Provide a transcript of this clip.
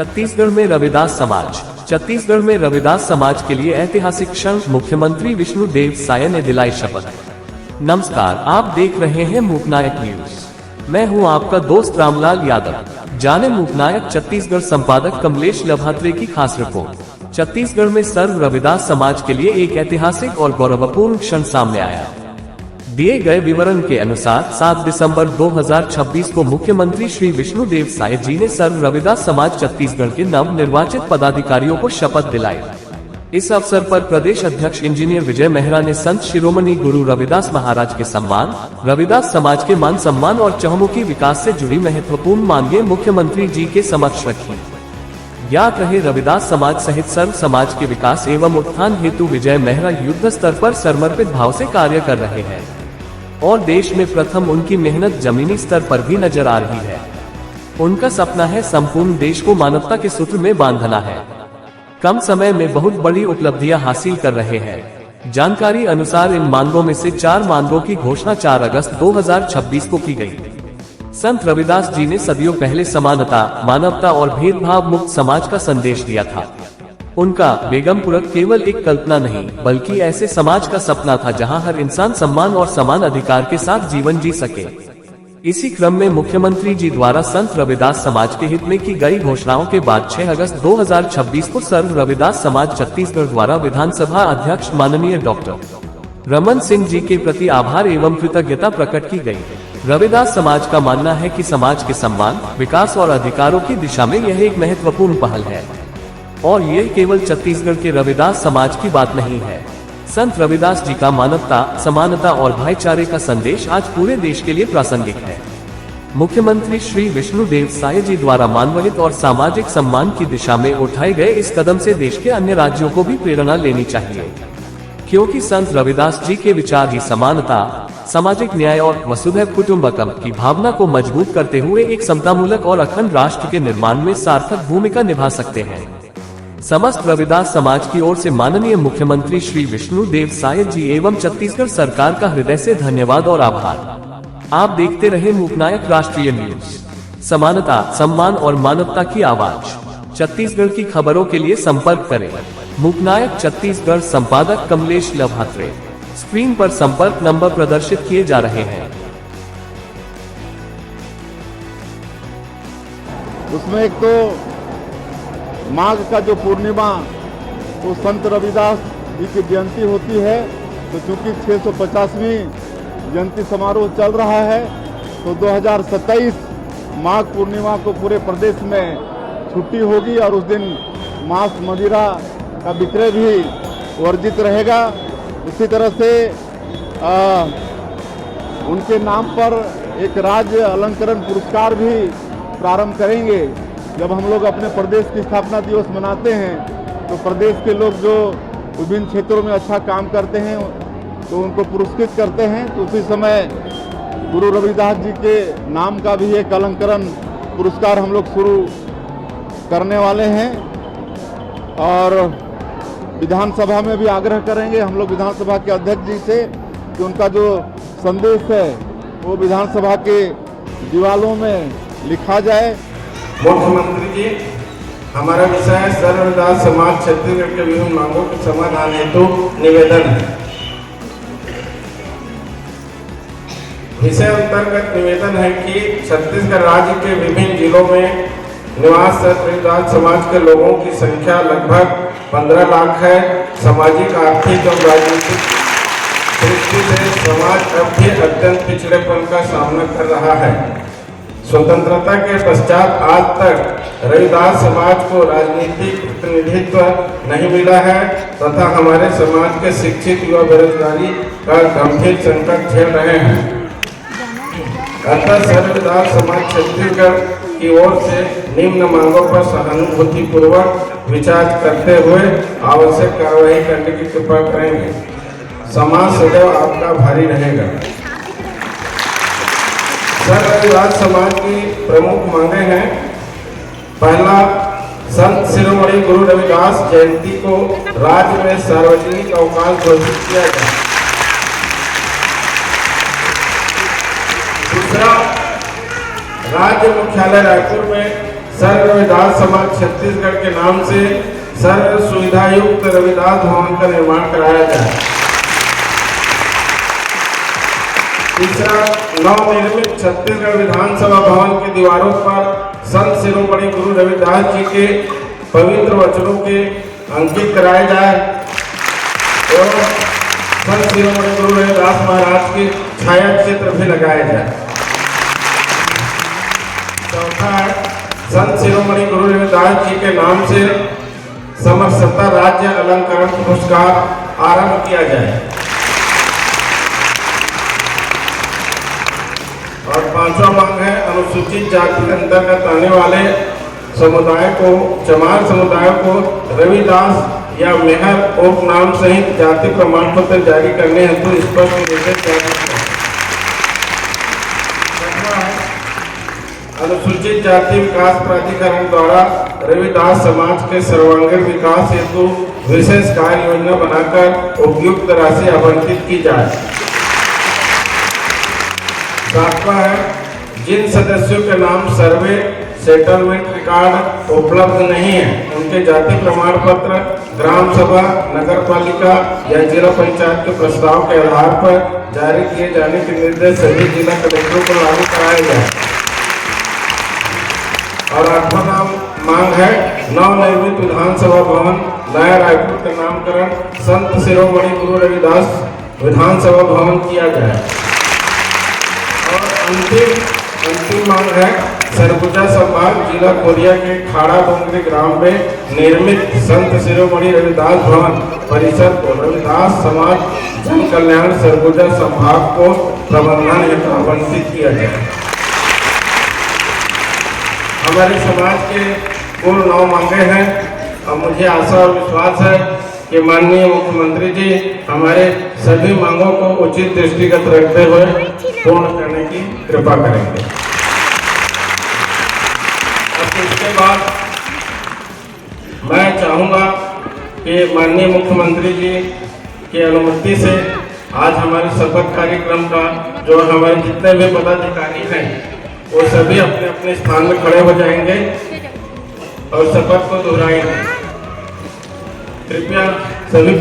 छत्तीसगढ़ में रविदास समाज। छत्तीसगढ़ में रविदास समाज के लिए ऐतिहासिक क्षण, मुख्यमंत्री विष्णुदेव साय ने दिलाई शपथ। नमस्कार, आप देख रहे हैं मूकनायक न्यूज। मैं हूं आपका दोस्त रामलाल यादव। जाने मूकनायक छत्तीसगढ़ संपादक कमलेश लभात्रे की खास रिपोर्ट। छत्तीसगढ़ में सर्व रविदास समाज के लिए एक ऐतिहासिक और गौरवपूर्ण क्षण सामने आया। दिए गए विवरण के अनुसार 7 दिसंबर 2026 को मुख्यमंत्री श्री विष्णुदेव साय जी ने सर्व रविदास समाज छत्तीसगढ़ के नव निर्वाचित पदाधिकारियों को शपथ दिलाई। इस अवसर पर प्रदेश अध्यक्ष इंजीनियर विजय मेहरा ने संत शिरोमणि गुरु रविदास महाराज के सम्मान, रविदास समाज के मान सम्मान और चहुमुखी विकास से जुड़ी महत्वपूर्ण मांगे मुख्यमंत्री जी के समक्ष रखी। ज्ञात रहे, रविदास समाज सहित सर्व समाज के विकास एवं उत्थान हेतु विजय मेहरा युद्ध स्तर पर समर्पित भाव से कार्य कर रहे हैं और देश में प्रथम उनकी मेहनत जमीनी स्तर पर भी नजर आ रही है। उनका सपना है संपूर्ण देश को मानवता के सूत्र में बांधना है। कम समय में बहुत बड़ी उपलब्धियां हासिल कर रहे हैं। जानकारी अनुसार इन मांगों में से 4 मांगों की घोषणा 4 अगस्त 2026 को की गई। संत रविदास जी ने सदियों पहले समानता, मानवता और भेदभाव मुक्त समाज का संदेश दिया था। उनका बेगमपुरक केवल एक कल्पना नहीं, बल्कि ऐसे समाज का सपना था जहां हर इंसान सम्मान और समान अधिकार के साथ जीवन जी सके। इसी क्रम में मुख्यमंत्री जी द्वारा संत रविदास समाज के हित में की गई घोषणाओं के बाद 6 अगस्त 2026 को सर्व रविदास समाज छत्तीसगढ़ द्वारा विधानसभा अध्यक्ष माननीय डॉक्टर रमन सिंह जी के प्रति आभार एवं कृतज्ञता प्रकट की गई। रविदास समाज का मानना है कि समाज के सम्मान, विकास और अधिकारों की दिशा में यह एक महत्वपूर्ण पहल है और ये केवल छत्तीसगढ़ के रविदास समाज की बात नहीं है। संत रविदास जी का मानवता, समानता और भाईचारे का संदेश आज पूरे देश के लिए प्रासंगिक है। मुख्यमंत्री श्री विष्णुदेव साय जी द्वारा मानवहित और सामाजिक सम्मान की दिशा में उठाए गए इस कदम से देश के अन्य राज्यों को भी प्रेरणा लेनी चाहिए, क्योंकि संत रविदास जी के विचार ही समानता, सामाजिक न्याय और वसुधैव कुटुंबकम की भावना को मजबूत करते हुए एक समतामूलक और अखंड राष्ट्र के निर्माण में सार्थक भूमिका निभा सकते हैं। समस्त रविदास समाज की ओर से माननीय मुख्यमंत्री श्री विष्णुदेव साय जी एवं छत्तीसगढ़ सरकार का हृदय से धन्यवाद और आभार। आप देखते रहे मूकनायक राष्ट्रीय न्यूज। समानता, सम्मान और मानवता की आवाज। छत्तीसगढ़ की खबरों के लिए संपर्क करें मूकनायक छत्तीसगढ़ संपादक कमलेश लभात्रे। स्क्रीन पर संपर्क नंबर प्रदर्शित किए जा रहे हैं। उसमें एक तो माघ का जो पूर्णिमा तो संत रविदास जी की जयंती होती है, तो चूंकि 650वीं जयंती समारोह चल रहा है, तो 2027 माघ पूर्णिमा को पूरे प्रदेश में छुट्टी होगी और उस दिन मांस मदिरा का विक्रय भी वर्जित रहेगा। उसी तरह से उनके नाम पर एक राज्य अलंकरण पुरस्कार भी प्रारंभ करेंगे। जब हम लोग अपने प्रदेश की स्थापना दिवस मनाते हैं तो प्रदेश के लोग जो विभिन्न क्षेत्रों में अच्छा काम करते हैं तो उनको पुरस्कृत करते हैं। तो उसी समय गुरु रविदास जी के नाम का भी एक अलंकरण पुरस्कार हम लोग शुरू करने वाले हैं और विधानसभा में भी आग्रह करेंगे हम लोग विधानसभा के अध्यक्ष जी से कि उनका जो संदेश है वो विधानसभा के दीवालों में लिखा जाए। मुख्यमंत्री जी, हमारा विषय है सर्व रविदास समाज छत्तीसगढ़ के विभिन्न मांगों के समाधान हेतु निवेदन है। विषय अंतर्गत निवेदन है कि छत्तीसगढ़ राज्य के विभिन्न जिलों में निवासरत रविदास समाज के लोगों की संख्या लगभग 15 लाख है। सामाजिक, आर्थिक और राजनीतिक दृष्टि से समाज अब भी अत्यंत पिछड़ेपन का सामना कर रहा है। स्वतंत्रता के पश्चात आज तक रविदास समाज को राजनीतिक प्रतिनिधित्व नहीं मिला है तथा हमारे समाज के शिक्षित युवा बेरोजगारी का गंभीर संकट झेल रहे हैं। अतः सर्व रविदास समाज छत्तीसगढ़ की ओर से निम्न मांगों पर सहानुभूति पूर्वक विचार करते हुए आवश्यक कार्रवाई करने की कृपा करेंगे। समाज सदैव आपका भारी रहेगा। सर्व रविदास समाज की प्रमुख मांगे हैं। पहला, संत शिरोमणि गुरु रविदास जयंती को राज्य में सार्वजनिक अवकाश घोषित किया जाए। दूसरा, राज्य मुख्यालय रायपुर में सर्व रविदास समाज छत्तीसगढ़ के नाम से सर्व सुविधा युक्त रविदास भवन का निर्माण कराया जाए। तीसरा, नवनिर्मित छत्तीसगढ़ विधानसभा भवन की दीवारों पर संत शिरोमणि गुरु रविदास जी के पवित्र वचनों के अंकित कराए जाए और संत शिरोमणि गुरु रविदास महाराज के छाया चित्र भी लगाया जाए। चौथा है, संत शिरोमणि गुरु रविदास जी के नाम से समरसता राज्य अलंकरण पुरस्कार आरंभ किया जाए। और पांचवा मांग है, अनुसूचित जाति के अंतर्गत आने वाले समुदाय को, चमार समुदाय को रविदास या मेहर उपनाम सहित जाति प्रमाण पत्र जारी करने हेतु स्पष्ट निर्देश जारी किया। अनुसूचित जाति विकास प्राधिकरण द्वारा रविदास समाज के सर्वांगीण विकास हेतु विशेष कार्य योजना बनाकर उपयुक्त राशि आवंटित की जाए। सातवां है, जिन सदस्यों के नाम सर्वे सेटलमेंट रिकॉर्ड उपलब्ध नहीं है, उनके जाति प्रमाण पत्र ग्राम सभा, नगर पालिका या जिला पंचायत के प्रस्ताव के आधार पर जारी किए जाने के निर्देश सभी जिला कलेक्टरों को लागू कराए जाए। और आठवां मांग है, नवनिर्मित विधानसभा भवन नया रायपुर का नामकरण संत शिरोमणि गुरु रविदास विधानसभा भवन किया जाए। और अंतिम मांग है, सरगुजा संभाग जिला कोरिया के खाड़ा डोंगरी ग्राम में निर्मित संत शिरोमणि रविदास भवन परिसर को रविदास समाज जन कल्याण सरगुजा संभाग को प्रबंधन हेतु आवंटित किया जाए। हमारे समाज के कुल 9 मांगे हैं और मुझे आशा और विश्वास है कि माननीय मुख्यमंत्री जी हमारे सभी मांगों को उचित दृष्टिगत रखते हुए पूर्ण करने की कृपा करेंगे। अब इसके बाद मैं चाहूँगा कि माननीय मुख्यमंत्री जी की अनुमति से आज हमारे शपथ कार्यक्रम का जो हमारे जितने भी पदाधिकारी हैं वो सभी अपने अपने स्थान में खड़े हो जाएंगे और शपथ को दोहराएंगे। कृपया सभी